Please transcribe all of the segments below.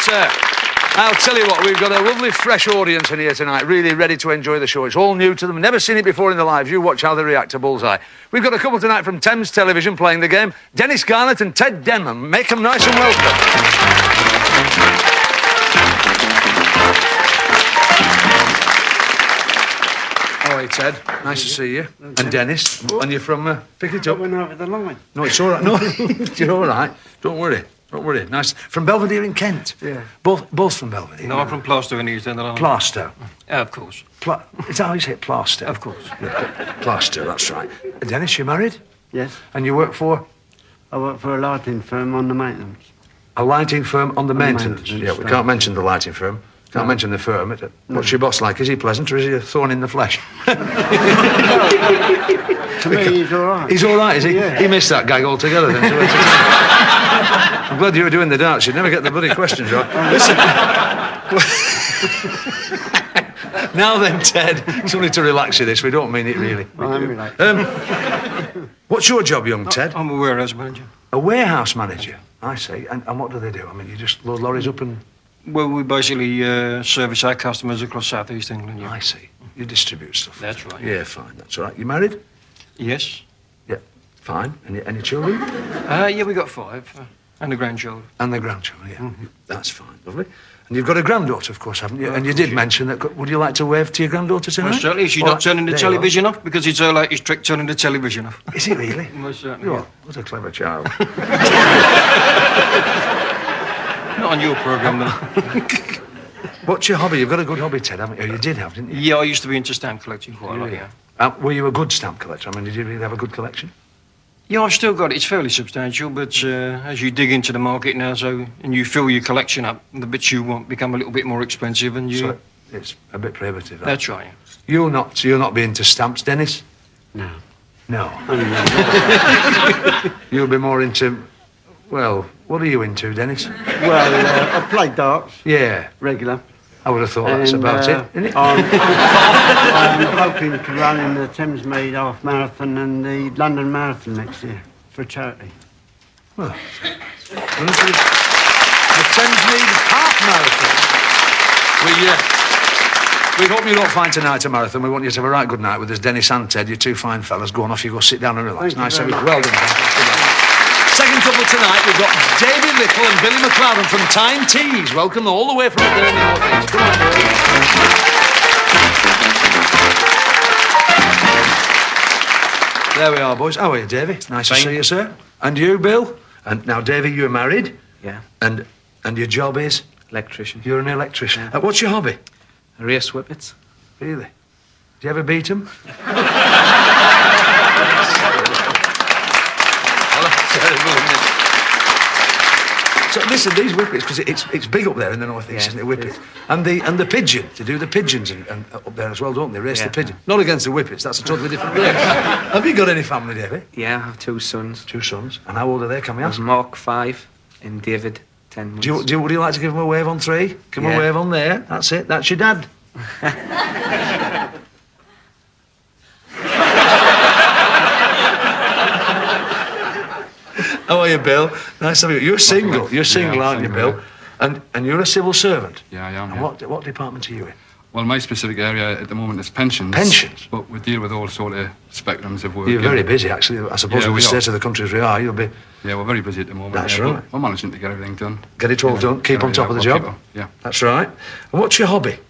sir. I'll tell you what, we've got a lovely, fresh audience in here tonight, really ready to enjoy the show. It's all new to them, never seen it before in their lives. You watch how they react to Bullseye. We've got a couple tonight from Thames Television playing the game, Dennis Garnett and Ted Denman. Make them nice and welcome. Oh, hey, Ted. Nice to see you. Okay. And Dennis. What? And you're from... pick it up. I went over the line. No, it's all right. No, you're all right. Don't worry. Don't worry. Nice. From Belvedere in Kent? Yeah. Both from Belvedere? No, I'm from Plaistow in East End. Plaistow? Yeah, of course. Is that how you say it, Plaistow? Of course. Yeah, Plaistow, that's right. Dennis, you married? Yes. And you work for? I work for a lighting firm on the maintenance. A lighting firm on the maintenance? Yeah, we can't mention the lighting firm. Can't mention the firm. What's your boss like? Is he pleasant or is he a thorn in the flesh? To me, he's all right. He's all right, is he? Yeah. He missed that gag altogether then. I'm glad you were doing the darts. You'd never get the bloody questions right. Listen. Now then, Ted, it's only to relax you this. We don't mean it really. I'm relaxed. What's your job, young Ted? I'm a warehouse manager. A warehouse manager? I see. And what do they do? I mean, you just load lorries up and... Well, we basically service our customers across South East England, yeah. I see. You distribute stuff. That's right. Yeah, fine. That's all right. You married? Yes. Yeah, fine. Any children? Yeah, we got 5. And a grandchild. And the grandchildren, yeah. Mm-hmm. That's fine. Lovely. And you've got a granddaughter, of course, haven't you? And you did mention that. Would you like to wave to your granddaughter tonight? Most certainly. She's not turning the television off because it's her latest trick, turning the television off. Is it really? Most certainly. Yeah. What a clever child. Not on your programme, though. What's your hobby? You've got a good hobby, Ted, haven't you? You did have, didn't you? Yeah, I used to be into stamp collecting quite a lot, yeah. Were you a good stamp collector? I mean, did you really have a good collection? Yeah, I've still got it. It's fairly substantial, but as you dig into the market now, and you fill your collection up, the bits you want become a little bit more expensive, and you... So it's a bit prohibitive. That's right. You'll not be into stamps, Dennis? No. No. You'll be more into... Well, what are you into, Dennis? Well, I play darts. Yeah. Regular. I would have thought that's about it, isn't it? I'm hoping to run in the Thamesmead Half Marathon and the London Marathon next year for charity. Well, the Thamesmead Half Marathon. We hope you don't find tonight a marathon. We want you to have a right good night with us, Dennis and Ted. You two fine fellas. Go on off, you go sit down and relax. Nice of you. Well done, Dan. Second couple tonight, we've got David Little and Billy McLaren from Time Teas. Welcome all the way from up there in the North East. Come on, boys. There we are, boys. How are you, Davy? Nice to see you, sir. And you, Bill? And now, Davy, you're married? Yeah. And your job is? Electrician. You're an electrician. Yeah. What's your hobby? Race whippets. Really? Do you ever beat them? So listen, these whippets, because it's big up there in the North East, isn't it, whippets? And the pigeon, to do the pigeons and up there as well, don't they? Race the pigeon. Not against the whippets, that's a totally different race. Have you got any family, David? Yeah, I have 2 sons. 2 sons. And how old are they, can we ask? Mark, 5, and David, 10 months. Would you like to give them a wave on 3? Give them a wave on there. That's it. That's your dad. How are you, Bill? Nice to meet you. You're single. You're single, aren't you, Bill? And you're a civil servant? Yeah, I am. And what department are you in? Well, my specific area at the moment is pensions. Pensions? But we deal with all sort of spectrums of work. You're very busy, actually. I suppose in the state of the country as we are, you'll be... Yeah, we're very busy at the moment. That's right. We're managing to get everything done. Get it all done, keep on top of the job. Yeah. That's right. And what's your hobby?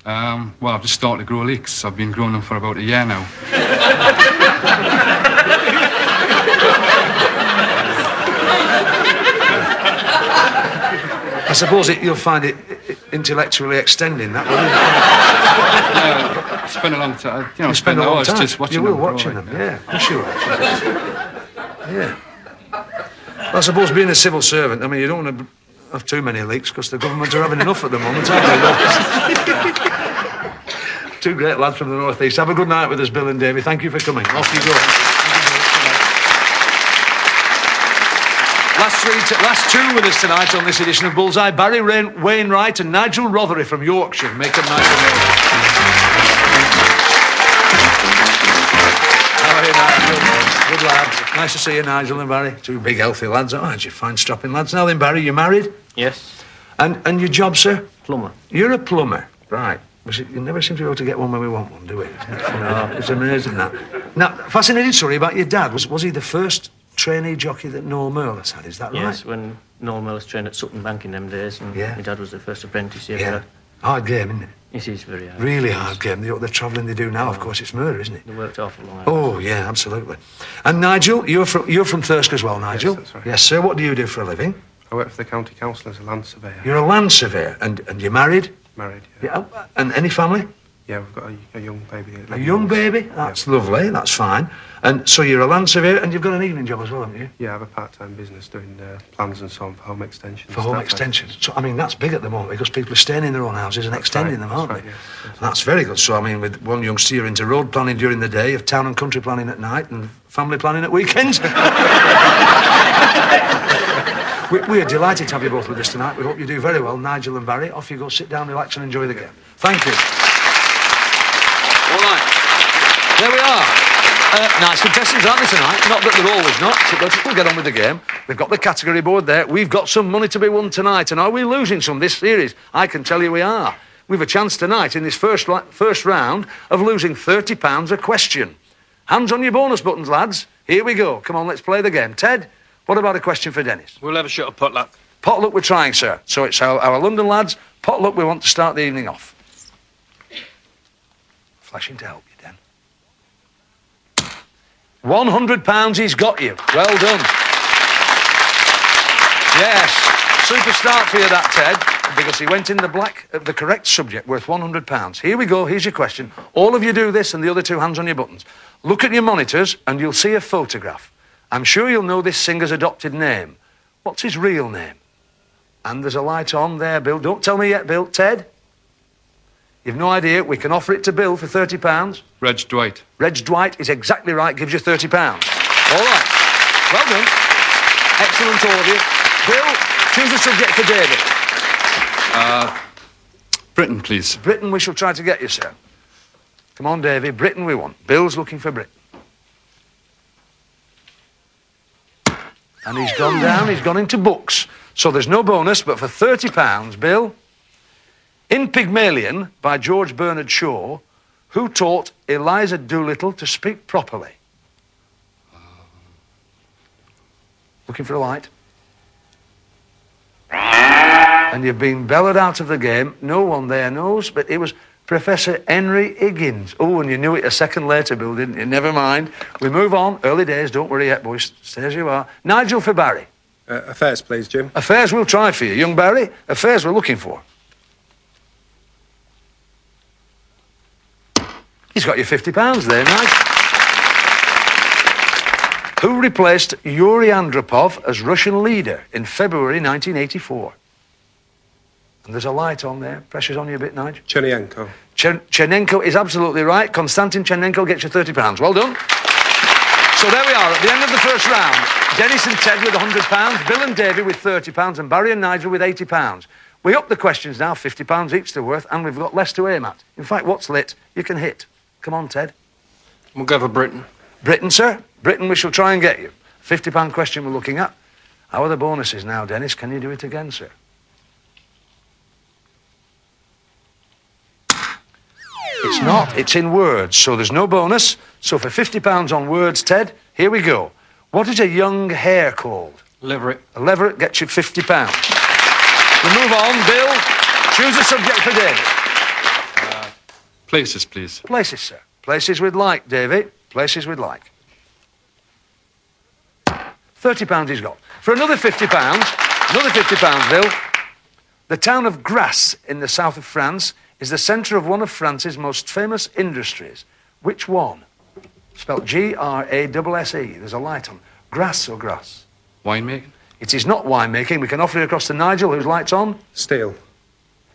Well, I've just started to grow leeks. I've been growing them for about a year now. I suppose you'll find it intellectually extending, that one. Yeah, spend a long time. You know, spend a long hours time. just watching them. You will, watching them, yeah. Of course you will. Yeah. Well, I suppose being a civil servant, I mean, you don't want to have too many leaks because the government are having enough at the moment, aren't they? 2 great lads from the North East. Have a good night with us, Bill and Davy. Thank you for coming. Off you go. Last 2 with us tonight on this edition of Bullseye, Barry Wainwright and Nigel Rothery from Yorkshire. Make them nice and well. How are you, Nigel? Good lads. Nice to see you, Nigel and Barry. 2 big, healthy lads. Oh, aren't you? Fine, strapping lads. Now then, Barry, you married? Yes. And your job, sir? Plumber. You're a plumber, right. You never seem to be able to get one when we want one, do we? It's amazing, that. Now, fascinating story about your dad. Was he the first trainee jockey that Noel Merlis had, is that right? Yes, when Noel Merlis trained at Sutton Bank in them days, and my dad was the first apprentice he ever had. Hard game, isn't it? It is very hard. Really hard game. The travelling they do now, of course, it's murder, isn't it? They worked awful long hours. Oh, yeah, absolutely. And Nigel, you're from Thirsk as well, Nigel? Yes, that's right. Yes, sir. What do you do for a living? I work for the county council as a land surveyor. You're a land surveyor, and you're married? Married, yeah. Yeah. And any family? Yeah, we've got a young baby. A young baby? That's lovely, that's fine. And so you're a land surveyor, and you've got an evening job as well, haven't you? Yeah, I have a part-time business doing plans and so on for home extensions. For home extensions. So, I mean, that's big at the moment, because people are staying in their own houses and extending them, aren't they? Yeah. That's very good. So, I mean, with one youngster, you're into road planning during the day, of town and country planning at night, and family planning at weekends. We are delighted to have you both with us tonight. We hope you do very well. Nigel and Barry, off you go, sit down, relax and enjoy the game. Thank you. All right. There we are. Nice contestants, aren't they, tonight? Not that they're always not, but we'll get on with the game. We've got the category board there. We've got some money to be won tonight, and are we losing some this series? I can tell you we are. We've a chance tonight in this first round of losing £30 a question. Hands on your bonus buttons, lads. Here we go. Come on, let's play the game. Ted, what about a question for Dennis? We'll have a shot of potluck. Potluck we're trying, sir. So it's our London lads. Potluck we want to start the evening off. Flashing to help you, Den. £100 he's got you. Well done. Yes. Super start for you, that, Ted, because he went in the correct subject, worth £100. Here we go. Here's your question. All of you do this and the other two hands on your buttons. Look at your monitors and you'll see a photograph. I'm sure you'll know this singer's adopted name. What's his real name? And there's a light on there, Bill. Don't tell me yet, Bill. Ted? You've no idea. We can offer it to Bill for £30. Reg Dwight. Reg Dwight is exactly right. Gives you £30. All right. Well done. Excellent all of you. Bill, choose a subject for David. Britain, please. Britain we shall try to get you, sir. Come on, Davy. Britain we want. Bill's looking for Britain. And he's gone down. He's gone into books. So there's no bonus, but for £30, Bill... In Pygmalion, by George Bernard Shaw, who taught Eliza Doolittle to speak properly? Looking for a light? And you've been bellowed out of the game. No one there knows, but it was Professor Henry Higgins. Oh, and you knew it a second later, Bill, didn't you? Never mind. We move on. Early days, don't worry yet, boys. Stay as you are. Nigel for Barry. Affairs, please, Jim. Affairs we'll try for you. Young Barry, affairs we're looking for. He's got you £50 there, nice. Who replaced Yuri Andropov as Russian leader in February 1984? And there's a light on there. Pressure's on you a bit, Nigel. Chernenko. Chernenko is absolutely right. Konstantin Chernenko gets you £30. Well done. So there we are, at the end of the first round. Dennis and Ted with £100, Bill and Davy with £30, and Barry and Nigel with £80. We up the questions now, £50 each they're worth, and we've got less to aim at. In fact, what's lit, you can hit. Come on, Ted. We'll go for Britain. Britain, sir? Britain we shall try and get you. £50 question we're looking at. How are the bonuses now, Dennis? Can you do it again, sir? It's not. It's in words, so there's no bonus. So for £50 on words, Ted, here we go. What is a young hare called? Leveret. A leveret gets you £50. We move on. Bill, choose a subject for David. Places, please. Places, sir. Places we'd like, Davy. Places we'd like. £30 he's got. For another £50, Bill, the town of Grasse in the south of France is the centre of one of France's most famous industries. Which one? Spelled G-R-A-S-S-E. There's a light on. Grasse or Grasse? Winemaking. It is not winemaking. We can offer it across to Nigel, whose light's on. Steel.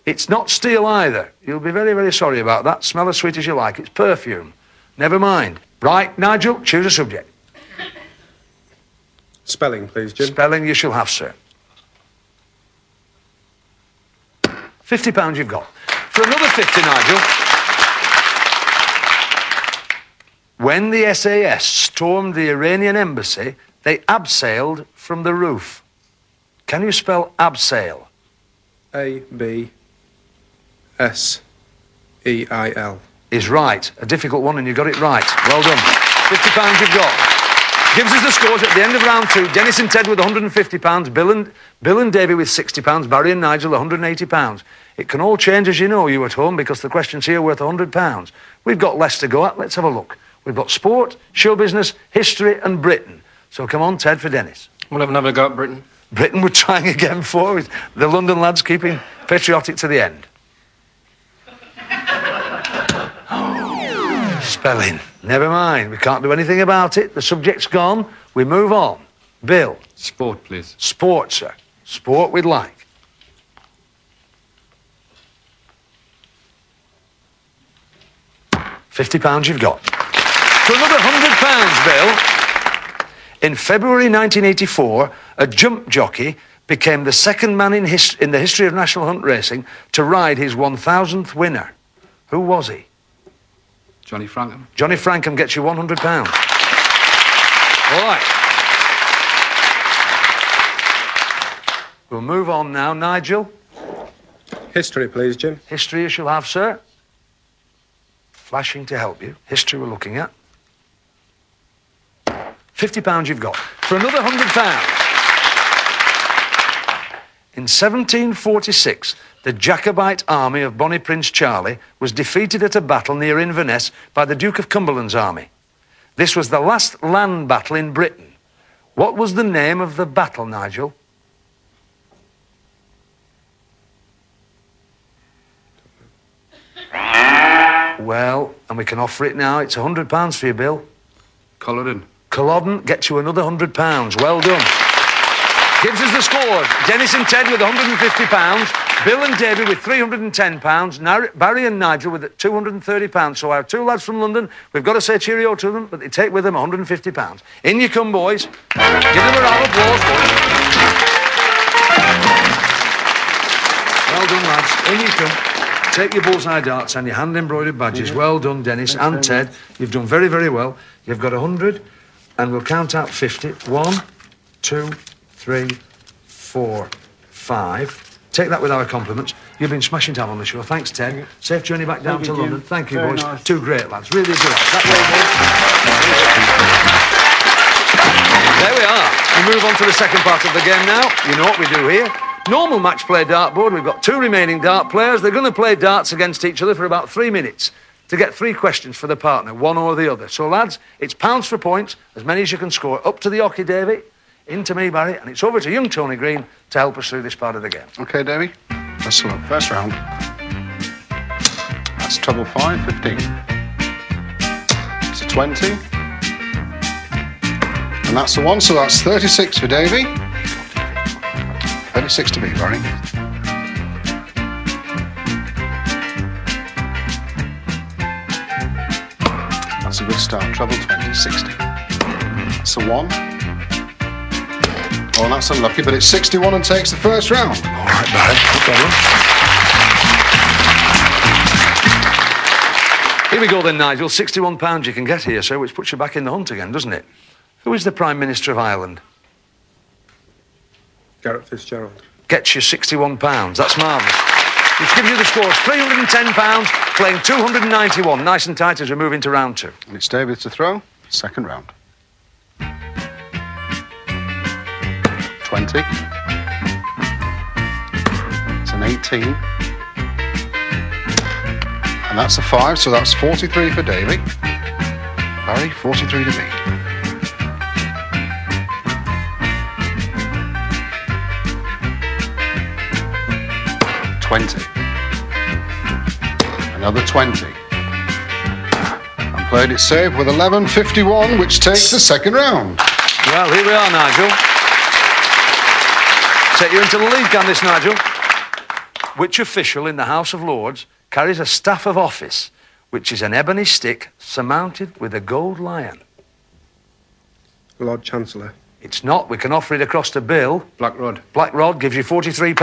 It's not steel either. You'll be very, very sorry about that. Smell as sweet as you like. It's perfume. Never mind. Right, Nigel, choose a subject. Spelling, please, Jim. Spelling you shall have, sir. £50 you've got. For another 50, Nigel. When the SAS stormed the Iranian embassy, they abseiled from the roof. Can you spell abseil? A-B-S-E-I-L. Is right. A difficult one, and you got it right. Well done. £50 you've got. Gives us the scores at the end of round 2. Dennis and Ted with £150. Bill and Davy with £60. Barry and Nigel £180. It can all change, as you know, you at home, because the questions here are worth £100. We've got less to go at. Let's have a look. We've got sport, show business, history and Britain. So come on, Ted, for Dennis. We'll have another go at Britain. Britain we're trying again for. The London lads keeping patriotic to the end. Spelling. Never mind. We can't do anything about it. The subject's gone. We move on. Bill. Sport, please. Sport, sir. Sport we'd like. £50 you've got. For another £100, Bill. In February 1984, a jump jockey became the second man in the history of national hunt racing to ride his 1,000th winner. Who was he? Johnny Frankham. Johnny Frankham gets you £100. All right. We'll move on now. Nigel? History, please, Jim. History you shall have, sir. Flashing to help you. History we're looking at. £50 you've got. For another £100. In 1746, the Jacobite army of Bonnie Prince Charlie was defeated at a battle near Inverness by the Duke of Cumberland's army. This was the last land battle in Britain. What was the name of the battle, Nigel? Well, and we can offer it now. It's £100 for you, Bill. Culloden. Culloden gets you another £100. Well done. Gives us the scores. Dennis and Ted with £150. Bill and Davy with £310. Barry and Nigel with £230. So our two lads from London, we've got to say cheerio to them, but they take with them £150. In you come, boys. Give them a round of applause, boys. Well done, lads. In you come. Take your bullseye darts and your hand-embroidered badges. Well done, Dennis and Ted. You've done very, very well. You've got 100, and we'll count out 50. 1, 2, 3, 4, 5. Take that with our compliments. You've been smashing to have on the show. Thanks, Ted. Safe journey back down to London. Thank you, boys. Nice. Two great lads. Really good. There we are. We move on to the second part of the game now. You know what we do here. Normal match play dartboard. We've got 2 remaining dart players. They're going to play darts against each other for about 3 minutes to get 3 questions for the partner, one or the other. So, lads, it's pounds for points, as many as you can score. Up to the hockey, Davy. Into me, Barry. And it's over to young Tony Green to help us through this part of the game. OK, Davy. Let's look. First round. That's treble 5, 15. It's a 20. And that's the one, so that's 36 for Davy. 36 to beat, Barry. That's a good start. Treble 20, 60. That's a 1. Oh, that's unlucky, but it's 61 and takes the first round. All right, Barry. Okay, here we go then, Nigel. £61 you can get here, sir, which puts you back in the hunt again, doesn't it? Who is the Prime Minister of Ireland? Garrett Fitzgerald. Gets you £61. That's marvellous. Which gives you the scores. £310, playing 291. Nice and tight as we move into round 2. And it's David to throw. Second round. 20. It's an 18. And that's a 5, so that's 43 for Davy. Barry, 43 to beat. 20. Another 20. And played it safe with 11.51, which takes the second round. Well, here we are, Nigel. Take you into the lead, can this, Nigel? Which official in the House of Lords carries a staff of office, which is an ebony stick surmounted with a gold lion? Lord Chancellor. It's not. We can offer it across to Bill. Black Rod. Black Rod gives you £43.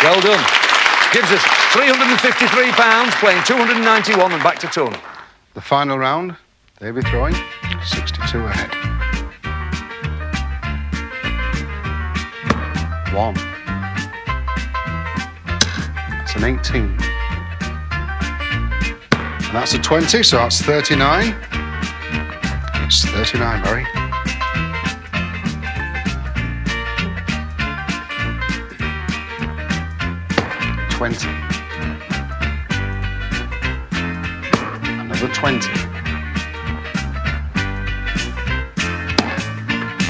Well done. Gives us £353, playing 291 and back to Tony. The final round, David throwing, 62 ahead. 1. That's an 18. And that's a 20, so that's 39. It's 39, Barry. Another 20.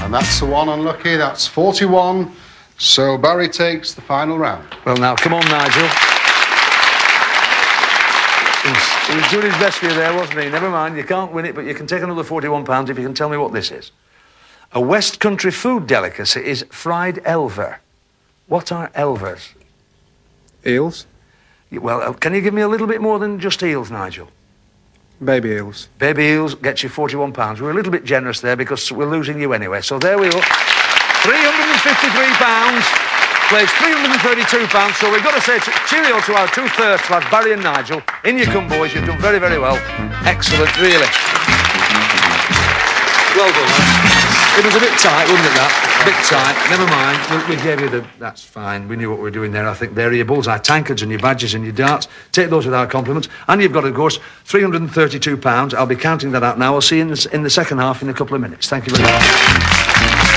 And that's the one unlucky. That's 41. So Barry takes the final round. Well, now, come on, Nigel. He was doing his best for you there, wasn't he? Never mind, you can't win it, but you can take another £41 if you can tell me what this is. A West Country food delicacy is fried elver. What are elvers? Eels? Well, can you give me a little bit more than just eels, Nigel? Baby eels. Baby eels gets you £41. We're a little bit generous there because we're losing you anyway. So there we go. £353 plays £332. So we've got to say cheerio to our two-thirds lads, Barry and Nigel. In you come, boys. You've done very, very well. Excellent, really. Well done, lads. It was a bit tight, wasn't it, that? A bit tight. Never mind. We gave you the... That's fine. We knew what we were doing there, I think. There are your bullseye tankards and your badges and your darts. Take those with our compliments. And you've got, of course, £332. I'll be counting that out now. I'll see you in the second half in a couple of minutes. Thank you very much.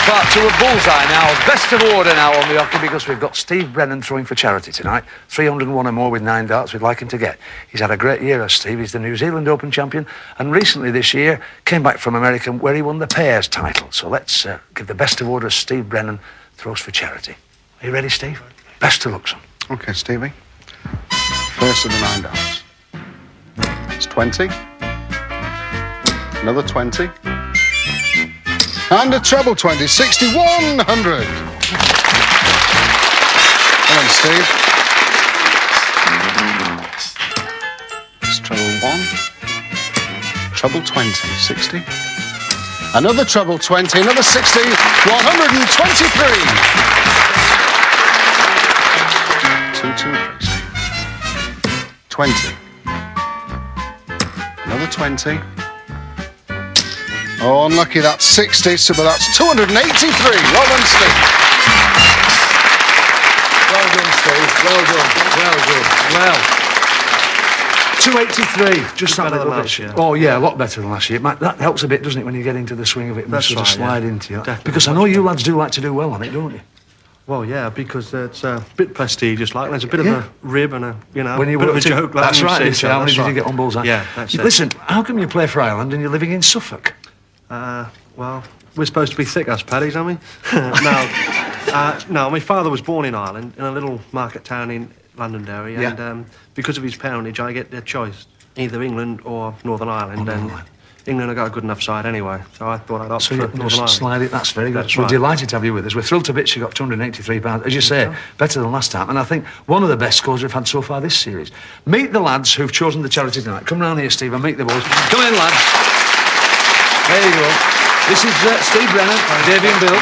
Part two of Bullseye now. Best of order now on the hockey because we've got Steve Brennan throwing for charity tonight. 301 or more with 9 darts we'd like him to get. He's had a great year, as Steve. He's the New Zealand Open champion and recently this year came back from America where he won the pairs title. So let's give the best of order as Steve Brennan throws for charity. Are you ready, Steve? Best of luck, son. OK, Stevie. First of the 9 darts. It's 20. Another 20. And a treble 20, 6,100. Come on, Steve. It's treble 1. Treble 20, 60. Another treble 20, another 60, 123. 2, 2, 20. Another 20. Oh, unlucky, that's 60, so but that's 283. Well done, Steve. Well done, Steve. Well done. Well done. Well. 283. Just that little bit. Year. Oh, yeah, a lot better than last year. That helps a bit, doesn't it, when you get into the swing of it and That's sort of right, slide yeah. into it. Definitely. Because I know you lads do like to do well on it, don't you? Well, yeah, because it's a bit prestigious, like there's a bit of a rib and a, you know, When you bit of a worked in- joke. Like That's right. you see, How many that's did you right. get on Bullseye? Yeah, that's it. Listen, how come you play for Ireland and you're living in Suffolk? Well, we're supposed to be thick, us paddies, aren't we? No, my father was born in Ireland, in a little market town in Londonderry, Yeah. and because of his parentage, I get their choice, either England or Northern Ireland, and England have got a good enough side anyway, so I thought I'd opt So for you Northern just Ireland. slide it. That's very good. That's We're right. delighted to have you with us. We're thrilled to bits you got £283. As you say, better than last time. And I think one of the best scores we've had so far this series. Meet the lads who've chosen the charity tonight. Come round here, Steve, and meet the boys. Come in, lads. There you go. This is Steve Brennan, Davey and Bill.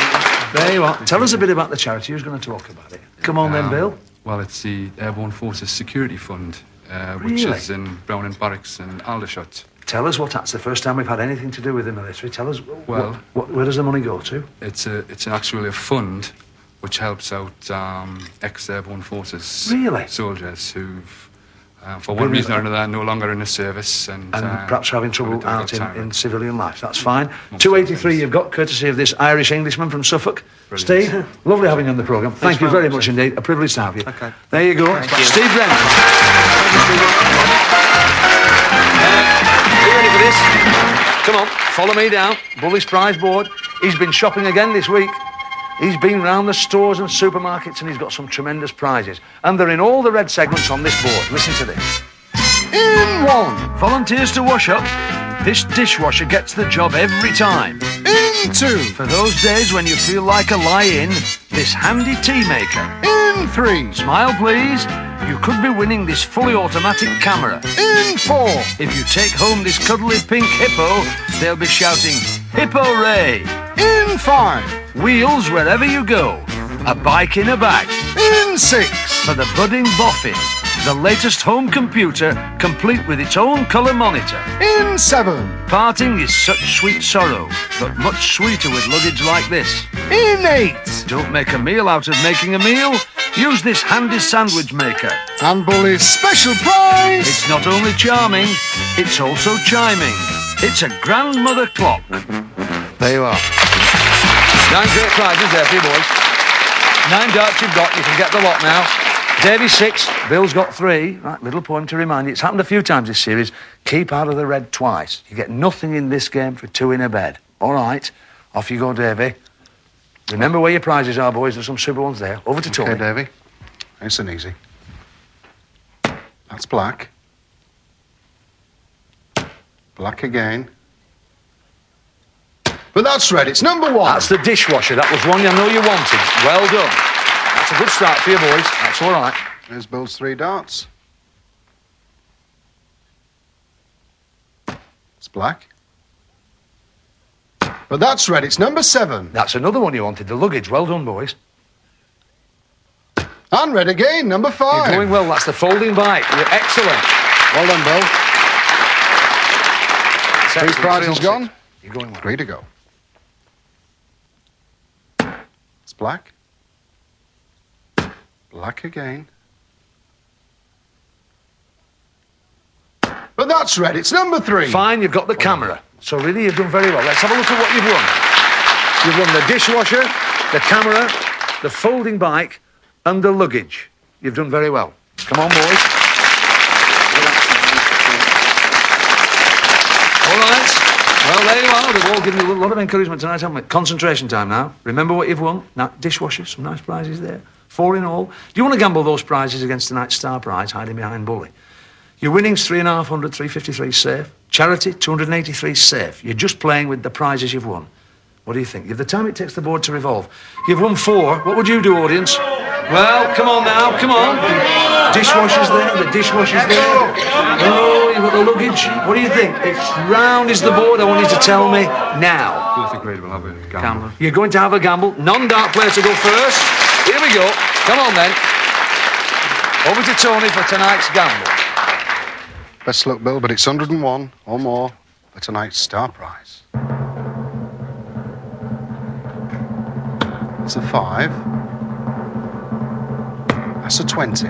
There you are. Tell us a bit about the charity. Who's going to talk about it? Come on then, Bill. Well, it's the Airborne Forces Security Fund, which Really? is in Browning Barracks in Aldershot. Tell us what that's the first time we've had anything to do with the military. Tell us, Well- where does the money go to? It's actually a fund which helps out ex-Airborne Forces Really? soldiers who've, for one reason or another, no longer in the service and perhaps having trouble having out to in retirement. civilian life. That's fine. 283 you've got, courtesy of this Irish Englishman from Suffolk. Brilliant. Steve, lovely having you on the programme. Thank you very much indeed. A privilege to have you. Okay. There you go. Thank you. Steve Brennan. Are you ready for this? Come on, follow me down. Bully's prize board. He's been shopping again this week. He's been round the stores and supermarkets and he's got some tremendous prizes. And they're in all the red segments on this board. Listen to this. In 1, volunteers to wash up. This dishwasher gets the job every time. In 2. For those days when you feel like a lie-in, this handy tea maker. In 3. Smile, please. You could be winning this fully automatic camera. In 4. If you take home this cuddly pink hippo, they'll be shouting, Hippo Ray! In 5. Wheels wherever you go. A bike in a bag. In 6. For the budding boffin. The latest home computer, complete with its own colour monitor. In 7. Parting is such sweet sorrow, but much sweeter with luggage like this. In 8. Don't make a meal out of making a meal. Use this handy sandwich maker. And Bully's special prize. It's not only charming, it's also chiming. It's a grandmother clock. There you are. 9 great prizes there for you boys. 9 darts you've got, you can get the lot now. Davy 6, Bill's got 3. Right, little poem to remind you. It's happened a few times this series. Keep out of the red twice. You get nothing in this game for 2 in a bed. All right, off you go, Davy. Remember where your prizes are, boys. There's some super ones there. Over to Tony. Okay, Davy. Nice and easy. That's black. Black again. But that's red. It's number 1. That's the dishwasher. That was one I know you wanted. Well done. That's a good start for you, boys. That's all right. There's Bill's 3 darts. It's black. But that's red. It's number 7. That's another one you wanted. The luggage. Well done, boys. And red again. Number 5. You're going well. That's the folding bike. You're excellent. Well done, Bill. 3 prizes Excellent. gone. You're going well. 3 to go. It's black. Black again. But that's red. It's number 3. Fine, you've got the camera. So really, you've done very well. Let's have a look at what you've won. You've won the dishwasher, the camera, the folding bike, and the luggage. You've done very well. Come on, boys. All right. Well, there you are. They've all given you a lot of encouragement tonight, haven't we? Concentration time now. Remember what you've won. Now, dishwasher, some nice prizes there. 4 in all. Do you want to gamble those prizes against tonight's star prize, hiding behind Bully? Your winnings, 3,500, 353 safe. Charity, 283 safe. You're just playing with the prizes you've won. What do you think? You've the time it takes the board to revolve. You've won 4. What would you do, audience? Well, come on now, come on. Dishwasher's there, the dishwasher's there. Oh, you've got the luggage. What do you think? It's round is the board. I want you to tell me now. Both agreed we'll have a gamble. You're going to have a gamble. Non-dart player to go first. Here we go. Come on then. Over to Tony for tonight's gamble. Best luck, Bill, but it's 101 or more for tonight's star prize. That's a 5. That's a 20.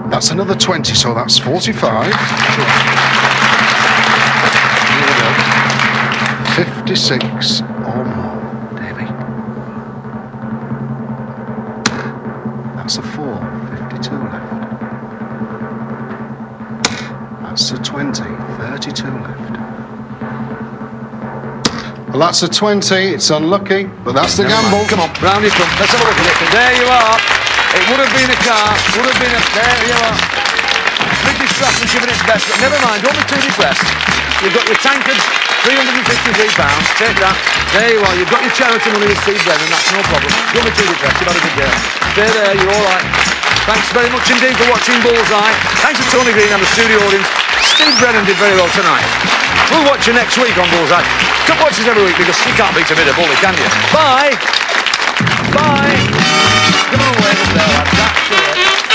That's another 20, so that's 45. 56 or more, Davy. That's a 4, 52 left. That's a 20, 32 left. Well, that's a 20. It's unlucky, but that's the gamble. Come on, round it up. Let's have a look at it. There you are. It would have been a car. Would have been a... There you are. British craftsmanship at its best, but never mind. Don't be too depressed. You've got your tankard, £353. Take that. There you are. You've got your charity money with Steve Brennan. That's no problem. Don't be too depressed. You've had a good day. Stay there. You're all right. Thanks very much indeed for watching Bullseye. Thanks to Tony Green and the studio audience. Steve Brennan did very well tonight. We'll watch you next week on Bullseye. Come watch us every week because you can't beat a bit of bully, can you? Bye. Bye. Come on away from there, lads. That's it.